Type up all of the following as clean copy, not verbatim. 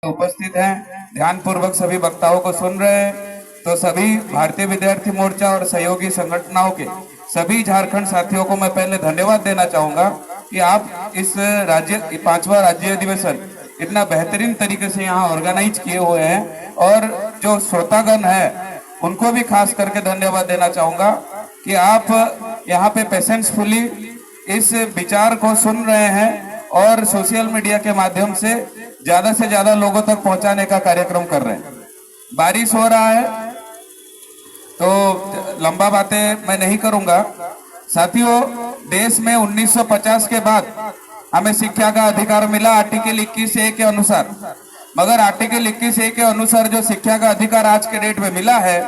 उपस्थित हैं, ध्यानपूर्वक सभी वक्ताओं को सुन रहे हैं। तो सभी भारतीय विद्यार्थी मोर्चा और सहयोगी संगठनों के सभी झारखंड साथियों को मैं पहले धन्यवाद देना चाहूंगा कि आप इस राज्य 5वां राज्य अधिवेशन इतना बेहतरीन तरीके से यहाँ ऑर्गेनाइज किए हुए हैं। और जो श्रोतागण है उनको भी खास करके धन्यवाद देना चाहूंगा कि आप यहाँ पे पेशेंसफुली इस विचार को सुन रहे हैं और सोशल मीडिया के माध्यम से ज्यादा लोगों तक पहुंचाने का कार्यक्रम कर रहे हैं। बारिश हो रहा है तो लंबा बातें मैं नहीं करूंगा। साथियों, देश में 1950 के बाद हमें शिक्षा का अधिकार मिला आर्टिकल 21A के अनुसार। मगर आर्टिकल 21A के अनुसार जो शिक्षा का अधिकार आज के डेट में मिला है,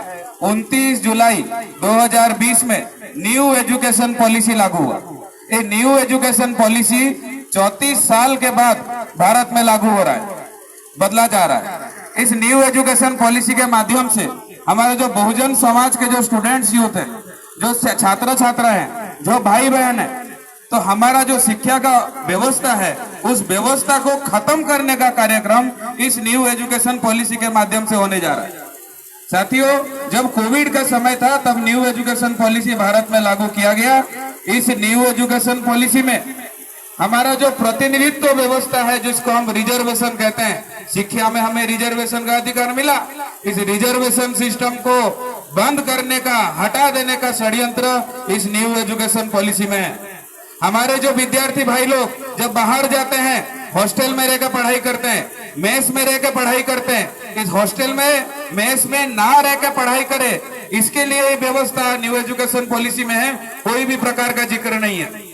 29 जुलाई 2020 में न्यू एजुकेशन पॉलिसी लागू हुआ। ये न्यू एजुकेशन पॉलिसी 34 साल के बाद भारत में लागू हो रहा है, बदला जा रहा है। इस न्यू एजुकेशन पॉलिसी के माध्यम से हमारे जो बहुजन समाज के जो स्टूडेंट्स यूथ है, जो छात्र छात्रा हैं, जो भाई बहन है, तो हमारा जो शिक्षा का व्यवस्था है उस व्यवस्था को खत्म करने का कार्यक्रम इस न्यू एजुकेशन पॉलिसी के माध्यम से होने जा रहा है। साथियों, जब कोविड का समय था तब न्यू एजुकेशन पॉलिसी भारत में लागू किया गया। इस न्यू एजुकेशन पॉलिसी में हमारा जो प्रतिनिधित्व व्यवस्था है, जिसको हम रिजर्वेशन कहते हैं, शिक्षा में हमें रिजर्वेशन का अधिकार मिला। इस रिजर्वेशन सिस्टम को बंद करने का, हटा देने का षड्यंत्र इस न्यू एजुकेशन पॉलिसी में है। हमारे जो विद्यार्थी भाई लोग जब बाहर जाते हैं, हॉस्टल में रहकर पढ़ाई करते हैं, मेस में रहकर पढ़ाई करते हैं, इस हॉस्टल में मेस में ना रहकर पढ़ाई करे, इसके लिए व्यवस्था न्यू एजुकेशन पॉलिसी में है। कोई भी प्रकार का जिक्र नहीं है।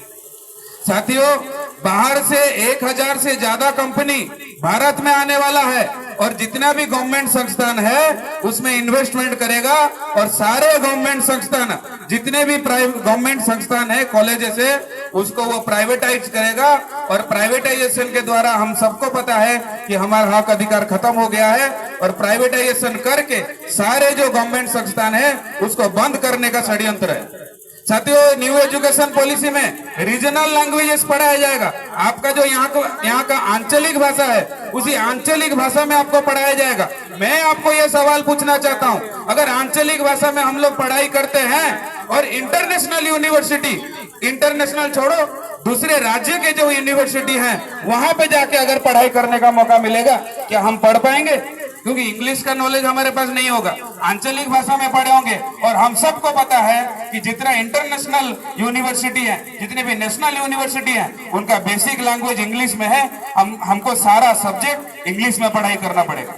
साथियों, बाहर से 1000 से ज्यादा कंपनी भारत में आने वाला है और जितना भी गवर्नमेंट संस्थान है उसमें इन्वेस्टमेंट करेगा और सारे गवर्नमेंट संस्थान, जितने भी गवर्नमेंट संस्थान है, कॉलेजेस है, उसको वो प्राइवेटाइज करेगा। और प्राइवेटाइजेशन के द्वारा हम सबको पता है कि हमारा हक अधिकार खत्म हो गया है और प्राइवेटाइजेशन करके सारे जो गवर्नमेंट संस्थान है उसको बंद करने का षड्यंत्र है। साथियों, न्यू एजुकेशन पॉलिसी में रीजनल लैंग्वेजेस पढ़ाया जाएगा। आपका जो यहाँ का आंचलिक भाषा है उसी आंचलिक भाषा में आपको पढ़ाया जाएगा। मैं आपको यह सवाल पूछना चाहता हूँ, अगर आंचलिक भाषा में हम लोग पढ़ाई करते हैं और इंटरनेशनल यूनिवर्सिटी, इंटरनेशनल छोड़ो, दूसरे राज्य के जो यूनिवर्सिटी हैं वहां पे जाके अगर पढ़ाई करने का मौका मिलेगा, क्या हम पढ़ पाएंगे? क्योंकि इंग्लिश का नॉलेज हमारे पास नहीं होगा, आंचलिक भाषा में पढ़े होंगे। और हम सबको पता है कि जितना इंटरनेशनल यूनिवर्सिटी है, जितने भी नेशनल यूनिवर्सिटी है, उनका बेसिक लैंग्वेज इंग्लिश में है। हमको सारा सब्जेक्ट इंग्लिश में पढ़ाई करना पड़ेगा।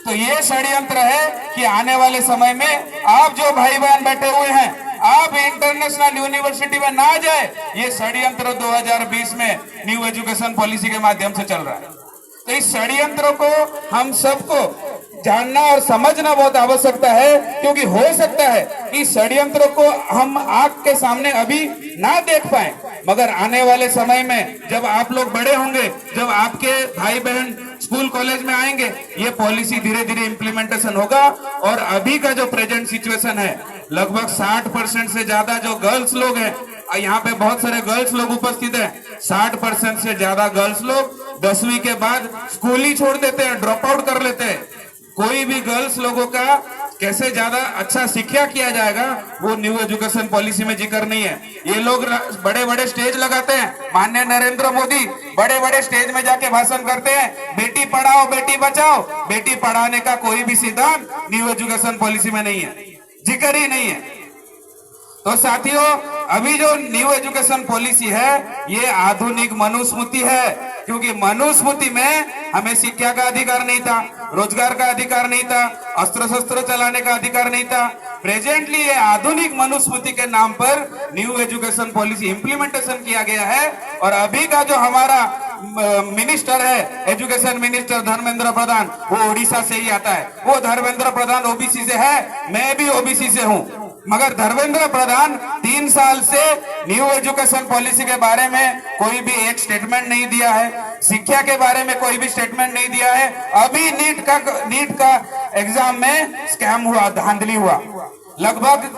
तो ये षड्यंत्र है कि आने वाले समय में आप जो भाई बहन बैठे हुए हैं, आप इंटरनेशनल यूनिवर्सिटी में ना जाए, ये षड्यंत्र 2020 में न्यू एजुकेशन पॉलिसी के माध्यम से चल रहा है। तो इस षड्यंत्र को हम सबको जानना और समझना बहुत आवश्यकता है, क्योंकि हो सकता है कि षड्यंत्र को हम आंख के सामने अभी ना देख पाए, मगर आने वाले समय में जब आप लोग बड़े होंगे, जब आपके भाई बहन स्कूल कॉलेज में आएंगे, ये पॉलिसी धीरे धीरे इम्प्लीमेंटेशन होगा। और अभी का जो प्रेजेंट सिचुएशन है, लगभग 60% से ज्यादा जो गर्ल्स लोग हैं, यहाँ पे बहुत सारे गर्ल्स लोग उपस्थित हैं, 60% से ज्यादा गर्ल्स लोग 10वीं के बाद स्कूल ही छोड़ देते हैं, ड्रॉप आउट कर लेते हैं। कोई भी गर्ल्स लोगों का कैसे ज्यादा अच्छा शिक्षा किया जाएगा वो न्यू एजुकेशन पॉलिसी में जिक्र नहीं है। ये लोग बड़े बड़े स्टेज लगाते हैं, माननीय नरेंद्र मोदी बड़े बड़े स्टेज में जाके भाषण करते हैं, बेटी पढ़ाओ बेटी बचाओ। बेटी पढ़ाने का कोई भी सिद्धांत न्यू एजुकेशन पॉलिसी में नहीं है, जिक्र ही नहीं है। तो साथियों, अभी जो न्यू एजुकेशन पॉलिसी है ये आधुनिक मनुस्मृति है, क्योंकि मनुस्मृति में हमें शिक्षा का अधिकार नहीं था, रोजगार का अधिकार नहीं था, अस्त्र शस्त्र चलाने का अधिकार नहीं था। प्रेजेंटली ये आधुनिक मनुस्मृति के नाम पर न्यू एजुकेशन पॉलिसी इंप्लीमेंटेशन किया गया है। और अभी का जो हमारा मिनिस्टर है, एजुकेशन मिनिस्टर धर्मेंद्र प्रधान, वो उड़ीसा से ही आता है। वो धर्मेंद्र प्रधान ओबीसी से है, मैं भी ओबीसी से हूँ, मगर धर्मेंद्र प्रधान 3 साल से न्यू एजुकेशन पॉलिसी के बारे में कोई भी एक स्टेटमेंट नहीं दिया है, शिक्षा के बारे में कोई भी स्टेटमेंट नहीं दिया है। अभी नीट का एग्जाम में स्कैम हुआ, धांधली हुआ, लगभग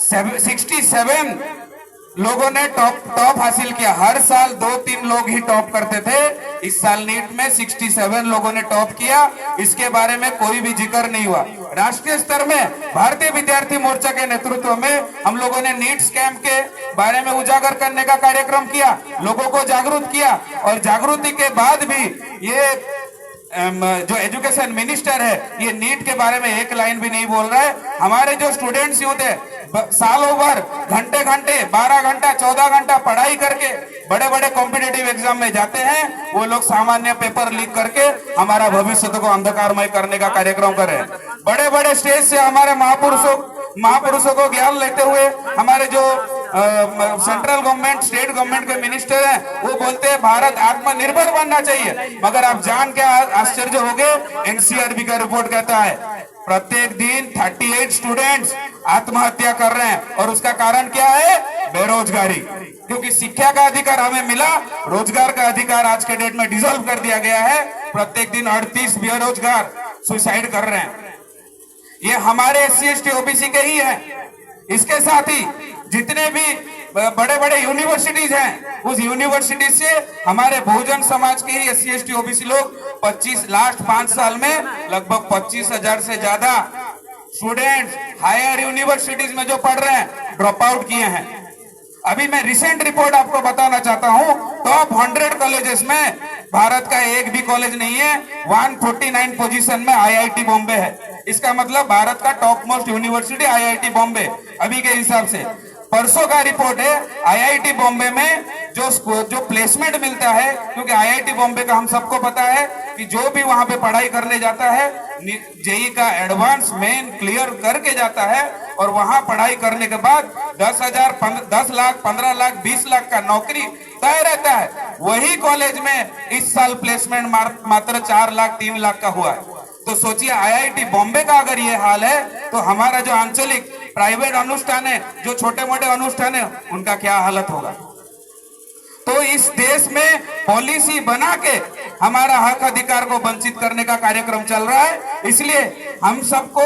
67 लोगों ने टॉप हासिल किया। हर साल 2-3 लोग ही टॉप करते थे, इस साल नीट में 67 लोगों ने टॉप किया, इसके बारे में कोई भी जिक्र नहीं हुआ। राष्ट्रीय स्तर में भारतीय विद्यार्थी मोर्चा के नेतृत्व में हम लोगों ने नीट स्कैम के बारे में उजागर करने का कार्यक्रम किया, लोगों को जागरूक किया, और जागृति के बाद भी ये जो एजुकेशन मिनिस्टर है ये नीट के बारे में एक लाइन भी नहीं बोल रहा है। हमारे जो स्टूडेंट्स यूथ है सालों भर घंटे घंटे 12 घंटा 14 घंटा पढ़ाई करके बड़े बड़े कॉम्पिटिटिव एग्जाम में जाते हैं, वो लोग सामान्य पेपर लीक करके हमारा भविष्य को अंधकारमय करने का कार्यक्रम कर रहे हैं। बड़े बड़े स्टेज से हमारे महापुरुषों को ज्ञान लेते हुए हमारे जो सेंट्रल गवर्नमेंट स्टेट गवर्नमेंट के मिनिस्टर हैं वो बोलते हैं भारत आत्मनिर्भर बनना चाहिए, मगर आप जान के आश्चर्य होंगे एनसीआरबी का रिपोर्ट कहता है प्रत्येक दिन 38 स्टूडेंट्स आत्महत्या कर रहे हैं, और उसका कारण क्या है? बेरोजगारी। क्योंकि शिक्षा का अधिकार हमें मिला, रोजगार का अधिकार आज के डेट में डिसॉल्व कर दिया गया है। प्रत्येक दिन 38 बेरोजगार सुसाइड कर रहे हैं। ये हमारे SC ST OBC के ही है। इसके साथ ही जितने भी बड़े बड़े यूनिवर्सिटीज हैं उस यूनिवर्सिटी से हमारे बहुजन समाज के ही SC ST OBC लोग 25 लास्ट 5 साल में लगभग 25,000 से ज्यादा स्टूडेंट्स हायर यूनिवर्सिटीज में जो पढ़ रहे हैं ड्रॉप आउट किए हैं। अभी मैं रिसेंट रिपोर्ट आपको बताना चाहता हूं, टॉप 100 कॉलेजेस में भारत का एक भी कॉलेज नहीं है। 149 पोजीशन में IIT बॉम्बे है। इसका मतलब भारत का top most university IIT Bombay अभी के हिसाब से। परसों का रिपोर्ट है IIT बॉम्बे में जो प्लेसमेंट मिलता है, क्योंकि IIT बॉम्बे का हम सबको पता है कि जो भी वहां पे पढ़ाई करने जाता है जेई का एडवांस मेन क्लियर करके जाता है, और वहां पढ़ाई करने के बाद 10 लाख 15 लाख 20 लाख का नौकरी तय रहता है। वही कॉलेज में इस साल प्लेसमेंट मात्र 4 लाख 3 लाख का हुआ है। तो सोचिए IIT बॉम्बे का अगर ये हाल है तो हमारा जो आंचलिक प्राइवेट अनुष्ठान है, जो छोटे मोटे अनुष्ठान है, उनका क्या हालत होगा। तो इस देश में पॉलिसी बना के हमारा हक अधिकार को वंचित करने का कार्यक्रम चल रहा है। इसलिए हम सबको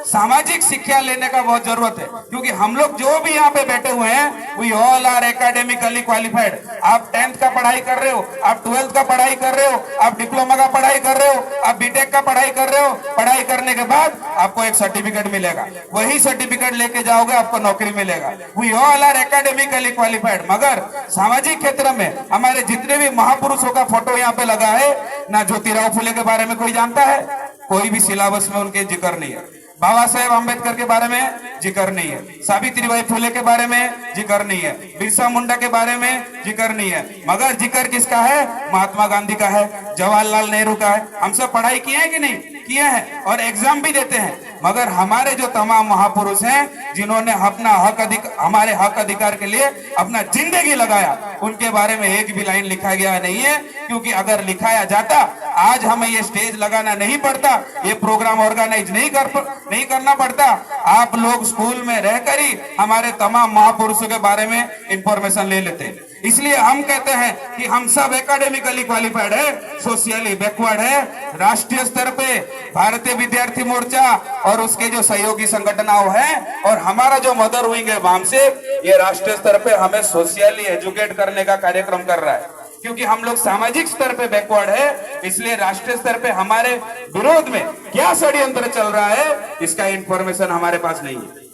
सामाजिक शिक्षा लेने का बहुत जरूरत है, क्योंकि हम लोग जो भी यहाँ पे बैठे हुए हैं we all are academically qualified. आप 10th का पढ़ाई कर रहे हो, आप 12th का पढ़ाई कर रहे हो, आप डिप्लोमा का पढ़ाई कर रहे हो, आप बीटेक का पढ़ाई कर रहे हो। पढ़ाई करने के बाद आपको एक सर्टिफिकेट मिलेगा, वही सर्टिफिकेट लेके जाओगे आपको नौकरी मिलेगा। We all are academically qualified. मगर सामाजिक क्षेत्र में हमारे जितने भी महापुरुषों का फोटो यहाँ पे लगा है, ना ज्योतिराव फुले के बारे में कोई जानता है? कोई भी सिलेबस में उनके जिक्र नहीं है। बाबा साहेब अम्बेडकर के बारे में जिक्र नहीं है, सावित्रीबाई फुले के बारे में जिक्र नहीं है, बिरसा मुंडा के बारे में जिक्र नहीं है। मगर जिक्र किसका है? महात्मा गांधी का है, जवाहरलाल नेहरू का है। हम सब पढ़ाई किए हैं कि नहीं किए हैं, और एग्जाम भी देते हैं। मगर हमारे जो तमाम महापुरुष हैं जिन्होंने अपना हमारे हक अधिकार के लिए अपना जिंदगी लगाया, उनके बारे में एक भी लाइन लिखा गया नहीं है। क्योंकि अगर लिखाया जाता आज हमें ये स्टेज लगाना नहीं पड़ता, ये प्रोग्राम ऑर्गेनाइज नहीं करना पड़ता। आप लोग स्कूल में रहकर ही हमारे तमाम महापुरुषों के बारे में इंफॉर्मेशन ले लेते। इसलिए हम कहते हैं कि हम सब एकेडमिकली क्वालिफाइड है, सोशली बैकवर्ड है। राष्ट्रीय स्तर पे भारतीय विद्यार्थी मोर्चा और उसके जो सहयोगी संगठनाओं हैं और हमारा जो मदर विंग है वाम से, ये राष्ट्रीय स्तर पे हमें सोशली एजुकेट करने का कार्यक्रम कर रहा है। क्योंकि हम लोग सामाजिक स्तर पे बैकवर्ड है, इसलिए राष्ट्रीय स्तर पे हमारे विरोध में क्या षड्यंत्र चल रहा है इसका इंफॉर्मेशन हमारे पास नहीं है।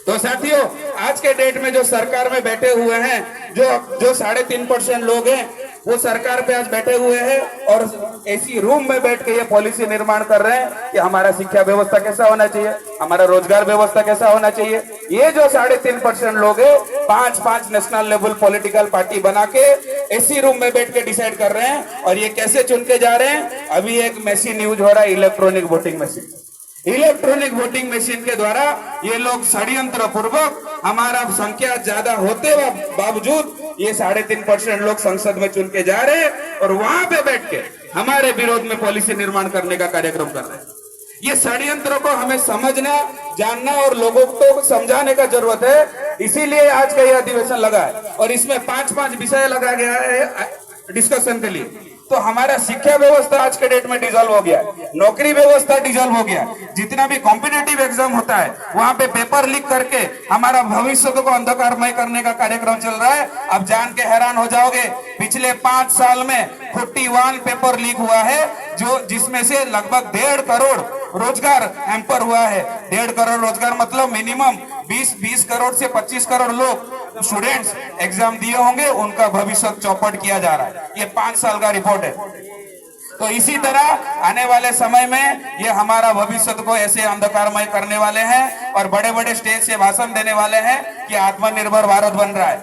तो साथियों, आज के डेट में जो सरकार में बैठे हुए हैं, जो 3.5% लोग हैं, वो सरकार पे आज बैठे हुए हैं और ऐसी रूम में बैठ के ये पॉलिसी निर्माण कर रहे हैं कि हमारा शिक्षा व्यवस्था कैसा होना चाहिए, हमारा रोजगार व्यवस्था कैसा होना चाहिए। ये जो 3.5% लोग हैं, 5 नेशनल लेवल पॉलिटिकल पार्टी बना के ऐसी रूम में बैठ के डिसाइड कर रहे हैं। और ये कैसे चुन के जा रहे हैं? अभी एक मशीन यूज हो रहा है, electronic voting machine. Electronic voting machine के द्वारा ये लोग षड्यंत्र पूर्वक हमारा संख्या ज्यादा होते बावजूद ये 3.5% लोग संसद में चुन के जा रहे हैं और वहां पे बैठ के हमारे विरोध में पॉलिसी निर्माण करने का कार्यक्रम कर रहे हैं। ये षड्यंत्र को हमें समझना, जानना और लोगों को समझाने का जरूरत है। इसीलिए आज का यह अधिवेशन लगा है और इसमें 5 विषय लगा गया है डिस्कशन के लिए। तो हमारा शिक्षा व्यवस्था आज के डेट में डिजॉल्व हो गया, नौकरी व्यवस्था डिजॉल्व हो गया। जितना भी कॉम्पिटिटिव एग्जाम होता है वहां पे पेपर लीक करके हमारा भविष्य को अंधकारमय करने का कार्यक्रम चल रहा है। अब जान के हैरान हो जाओगे, पिछले 5 साल में 41 पेपर लीक हुआ है, जो जिसमें से लगभग 1.5 करोड़ रोजगार हैम्पर हुआ है। 1.5 करोड़ रोजगार मतलब मिनिमम 20 करोड़ से 25 करोड़ लोग स्टूडेंट्स एग्जाम दिए होंगे, उनका भविष्य चौपट किया जा रहा है। ये 5 साल का रिपोर्ट है। तो इसी तरह आने वाले समय में ये हमारा भविष्य को ऐसे अंधकारमय करने वाले हैं और बड़े बड़े स्टेज से भाषण देने वाले हैं कि आत्मनिर्भर भारत बन रहा है।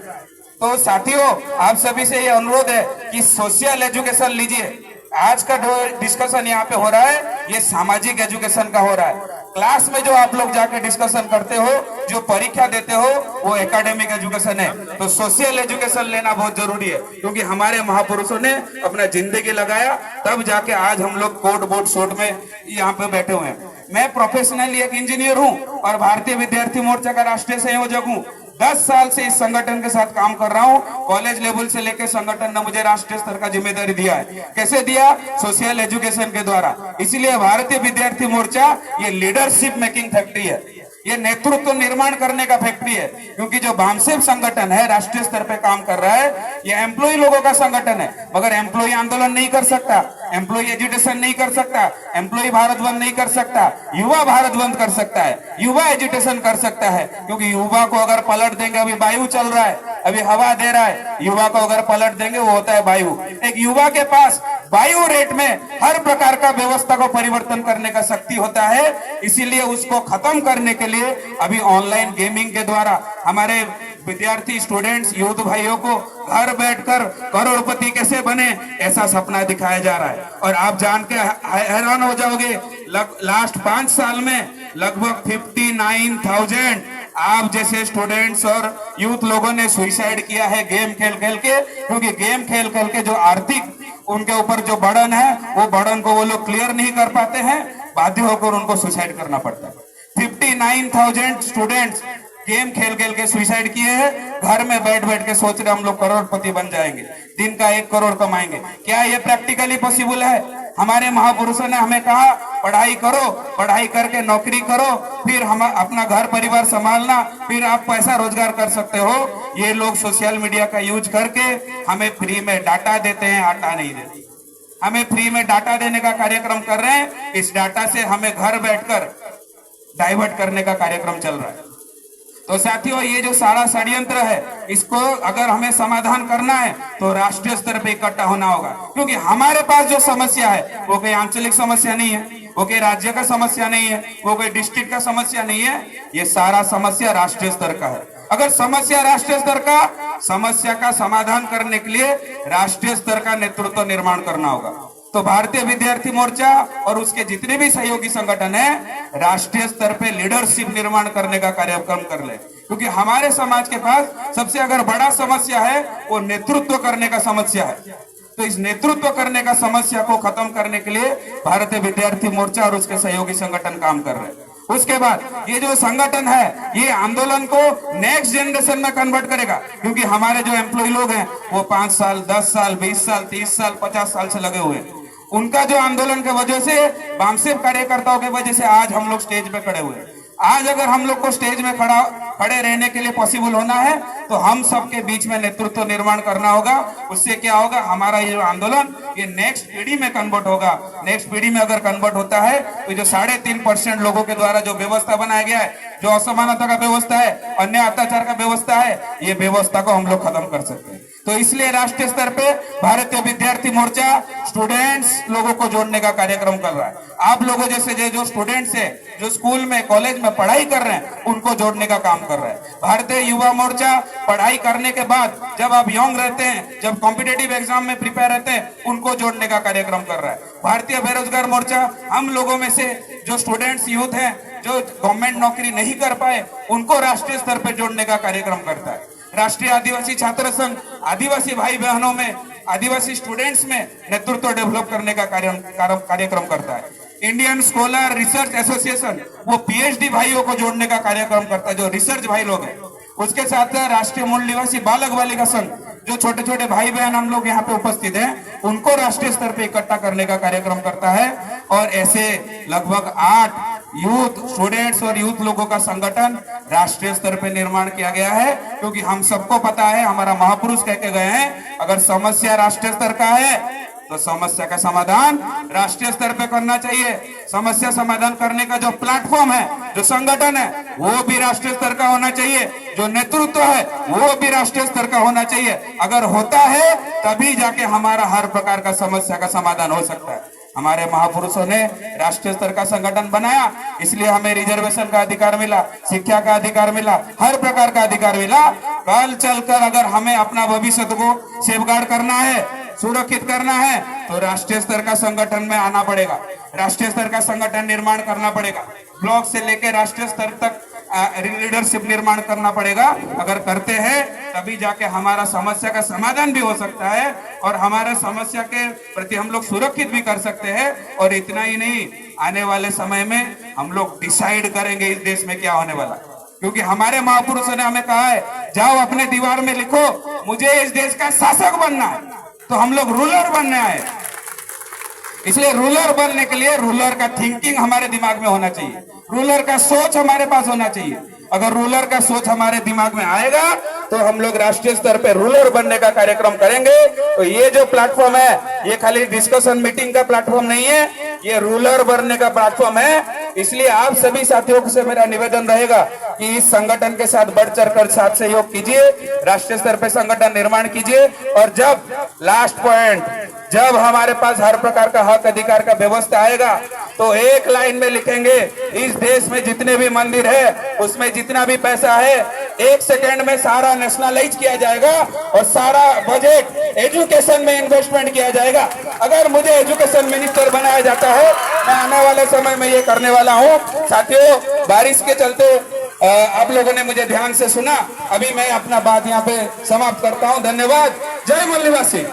तो साथियों, आप सभी से ये अनुरोध है कि सोशल एजुकेशन लीजिए। आज का जो डिस्कशन यहाँ पे हो रहा है ये सामाजिक एजुकेशन का हो रहा है। क्लास में जो आप लोग जाके डिस्कशन करते हो, जो परीक्षा देते हो, वो एकेडमिक एजुकेशन है। तो सोशल एजुकेशन लेना बहुत जरूरी है, क्योंकि हमारे महापुरुषों ने अपना जिंदगी लगाया, तब जाके आज हम लोग कोट बोर्ड शोट में यहाँ पे बैठे हुए हैं। मैं प्रोफेशनली एक इंजीनियर हूँ और भारतीय विद्यार्थी मोर्चा का राष्ट्रीय संयोजक हूँ। 10 साल से इस संगठन के साथ काम कर रहा हूँ। कॉलेज लेवल से लेकर संगठन ने मुझे राष्ट्रीय स्तर का जिम्मेदारी दिया है। कैसे दिया? सोशल एजुकेशन के द्वारा। इसलिए भारतीय विद्यार्थी मोर्चा ये लीडरशिप मेकिंग फैक्ट्री है, ये नेतृत्व निर्माण करने का फैक्ट्री है। क्योंकि जो बामसेब संगठन है राष्ट्रीय स्तर पे काम कर रहा है, ये एम्प्लॉय लोगों का संगठन है, मगर एम्प्लॉय आंदोलन नहीं कर सकता, एम्प्लॉय एजुटेशन नहीं कर सकता, एम्प्लॉय भारत बंद नहीं कर सकता, युवा भारत बंद कर सकता है, युवा एजुटेशन कर सकता है। क्योंकि युवा को अगर पलट देंगे, अभी वायु चल रहा है, अभी हवा दे रहा है, युवा को अगर पलट देंगे वो होता है वायु। एक युवा के पास वायु रेट में हर प्रकार का व्यवस्था को परिवर्तन करने का शक्ति होता है। इसीलिए उसको खत्म करने के लिए अभी ऑनलाइन गेमिंग के द्वारा हमारे विद्यार्थी स्टूडेंट्स यूथ भाइयों को घर बैठकर करोड़पति कैसे बने ऐसा सपना दिखाया जा रहा है। और आप जान के हैरान हो जाओगे, लास्ट 5 साल में लगभग 59,000 आप जैसे स्टूडेंट्स और यूथ लोगों ने सुसाइड किया है गेम खेल खेल के। क्योंकि गेम खेल खेल के जो आर्थिक उनके ऊपर जो बर्डन है, वो बर्डन को वो लोग क्लियर नहीं कर पाते हैं, बाध्य होकर उनको सुसाइड करना पड़ता है। 59,000 स्टूडेंट्स गेम खेल खेल के सुसाइड किए हैं। घर में बैठ बैठ के सोच रहे हम लोग करोड़पति बन जाएंगे, दिन का 1 करोड़ कमाएंगे। क्या ये प्रैक्टिकली पॉसिबल है? हमारे महापुरुषों ने हमें कहा पढ़ाई करो, पढ़ाई करके नौकरी करो, फिर हम अपना घर परिवार संभालना, फिर आप पैसा रोजगार कर सकते हो। ये लोग सोशल मीडिया का यूज करके हमें फ्री में डाटा देते हैं, आटा नहीं देते। हमें फ्री में डाटा देने का कार्यक्रम कर रहे हैं। इस डाटा से हमें घर बैठकर डाइवर्ट करने का कार्यक्रम चल रहा है। तो साथियों, ये जो सारा षड्यंत्र है, इसको अगर हमें समाधान करना है तो राष्ट्रीय स्तर पे इकट्ठा होना होगा। क्योंकि हमारे पास जो समस्या है वो कोई आंचलिक समस्या नहीं है, वो कोई राज्य का समस्या नहीं है, वो कोई डिस्ट्रिक्ट का समस्या नहीं है, ये सारा समस्या राष्ट्रीय स्तर का है। अगर समस्या राष्ट्रीय स्तर का, समस्या का समाधान करने के लिए राष्ट्रीय स्तर का नेतृत्व निर्माण करना होगा। तो भारतीय विद्यार्थी मोर्चा और उसके जितने भी सहयोगी संगठन है, राष्ट्रीय स्तर पे लीडरशिप निर्माण करने का कार्यक्रम कर ले। क्योंकि हमारे समाज के पास सबसे अगर बड़ा समस्या है वो नेतृत्व करने का समस्या है। तो इस नेतृत्व करने का समस्या को खत्म करने के लिए भारतीय विद्यार्थी मोर्चा और उसके सहयोगी संगठन काम कर रहे हैं। उसके बाद ये जो संगठन है, ये आंदोलन को नेक्स्ट जनरेशन में कन्वर्ट करेगा। क्योंकि हमारे जो एम्प्लॉय लोग हैं वो 5 साल, 10 साल, 20 साल, 30 साल, 50 साल से लगे हुए हैं। उनका जो आंदोलन के वजह से, बामसेब कार्यकर्ताओं की वजह से आज हम लोग स्टेज पे खड़े हुए हैं। आज अगर हम लोग को स्टेज में खड़े रहने के लिए पॉसिबल होना है तो हम सबके बीच में नेतृत्व निर्माण करना होगा। उससे क्या होगा, हमारा ये आंदोलन ये नेक्स्ट पीढ़ी में कन्वर्ट होगा। नेक्स्ट पीढ़ी में अगर कन्वर्ट होता है तो जो 3.5% लोगों के द्वारा जो व्यवस्था बनाया गया है, जो असमानता का व्यवस्था है, अन्य अत्याचार का व्यवस्था है, ये व्यवस्था को हम लोग खत्म कर सकते हैं। तो इसलिए राष्ट्रीय स्तर पे भारतीय विद्यार्थी मोर्चा स्टूडेंट्स लोगों को जोड़ने का कार्यक्रम कर रहा है। आप लोगों जैसे जो स्टूडेंट्स है, जो स्कूल में कॉलेज में पढ़ाई कर रहे हैं, उनको जोड़ने का काम कर रहा है। भारतीय युवा मोर्चा पढ़ाई करने के बाद जब आप यंग रहते हैं, जब कॉम्पिटेटिव एग्जाम में प्रिपेयर रहते हैं, उनको जोड़ने का कार्यक्रम कर रहा है। भारतीय बेरोजगार मोर्चा हम लोगों में से जो स्टूडेंट्स यूथ हैं, जो गवर्नमेंट नौकरी नहीं कर पाए, उनको राष्ट्रीय स्तर पर जोड़ने का कार्यक्रम करता है। राष्ट्रीय आदिवासी छात्र संघ आदिवासी भाई बहनों में, आदिवासी स्टूडेंट्स में नेतृत्व डेवलप करने का कार्यक्रम करता है। इंडियन स्कॉलर रिसर्च एसोसिएशन वो पीएचडी भाइयों को जोड़ने का कार्यक्रम करता है, जो रिसर्च भाई लोग हैं। उसके साथ राष्ट्रीय मूल निवासी बालक बालिका संघ, जो छोटे छोटे भाई बहन हम लोग यहाँ पे उपस्थित हैं, उनको राष्ट्रीय स्तर पे इकट्ठा करने का कार्यक्रम करता है। और ऐसे लगभग 8 यूथ स्टूडेंट्स और यूथ लोगों का संगठन राष्ट्रीय स्तर पे निर्माण किया गया है, क्योंकि हम सबको पता है, हमारा महापुरुष कह के गए हैं, अगर समस्या राष्ट्रीय स्तर का है तो समस्या का समाधान राष्ट्रीय स्तर पे करना चाहिए। समस्या समाधान करने का जो प्लेटफॉर्म है, जो संगठन है, वो भी राष्ट्रीय स्तर का होना चाहिए। जो नेतृत्व है वो भी राष्ट्रीय स्तर का होना चाहिए। अगर होता है तभी जाके हमारा हर प्रकार का समस्या का समाधान हो सकता है। हमारे महापुरुषों ने राष्ट्रीय स्तर का संगठन बनाया, इसलिए हमें रिजर्वेशन का अधिकार मिला, शिक्षा का अधिकार मिला, हर प्रकार का अधिकार मिला। कल चलकर अगर हमें अपना भविष्य को सेफगार्ड करना है, सुरक्षित करना है, तो राष्ट्रीय स्तर का संगठन में आना पड़ेगा, राष्ट्रीय स्तर का संगठन निर्माण करना पड़ेगा। ब्लॉक से लेकर राष्ट्रीय स्तर तक लीडरशिप निर्माण करना पड़ेगा। अगर करते हैं तभी जाके हमारा समस्या का समाधान भी हो सकता है और हमारे समस्या के प्रति हम लोग सुरक्षित भी कर सकते हैं। और इतना ही नहीं, आने वाले समय में हम लोग डिसाइड करेंगे इस देश में क्या होने वाला, क्योंकि हमारे महापुरुषों ने हमें कहा है, जाओ अपने दीवार में लिखो मुझे इस देश का शासक बनना है। तो हम लोग रूलर बनना है, इसलिए रूलर बनने के लिए रूलर का थिंकिंग हमारे दिमाग में होना चाहिए, रूलर का सोच हमारे पास होना चाहिए। अगर रूलर का सोच हमारे दिमाग में आएगा तो हम लोग राष्ट्रीय स्तर पे रूलर बनने का कार्यक्रम करेंगे। तो ये जो प्लेटफॉर्म है, ये खाली डिस्कशन मीटिंग का प्लेटफॉर्म नहीं है, ये रूलर बनने का प्लेटफॉर्म है। इसलिए आप सभी साथियों से मेरा निवेदन रहेगा कि इस संगठन के साथ बढ़ चढ़कर साथ सहयोग कीजिए, राष्ट्रीय स्तर पे संगठन निर्माण कीजिए। और जब लास्ट पॉइंट, जब हमारे पास हर प्रकार का हक अधिकार का व्यवस्था आएगा तो एक लाइन में लिखेंगे, इस देश में जितने भी मंदिर है उसमें जितना भी पैसा है 1 सेकेंड में सारा नेशनलाइज किया जाएगा और सारा बजट एजुकेशन में इन्वेस्टमेंट किया जाएगा। अगर मुझे एजुकेशन मिनिस्टर बनाया जाता है, मैं आने वाले समय में ये करने वाला हूँ। साथियों, बारिश के चलते आप लोगों ने मुझे ध्यान से सुना, अभी मैं अपना बात यहाँ पे समाप्त करता हूँ। धन्यवाद। जय मल्लिवासी।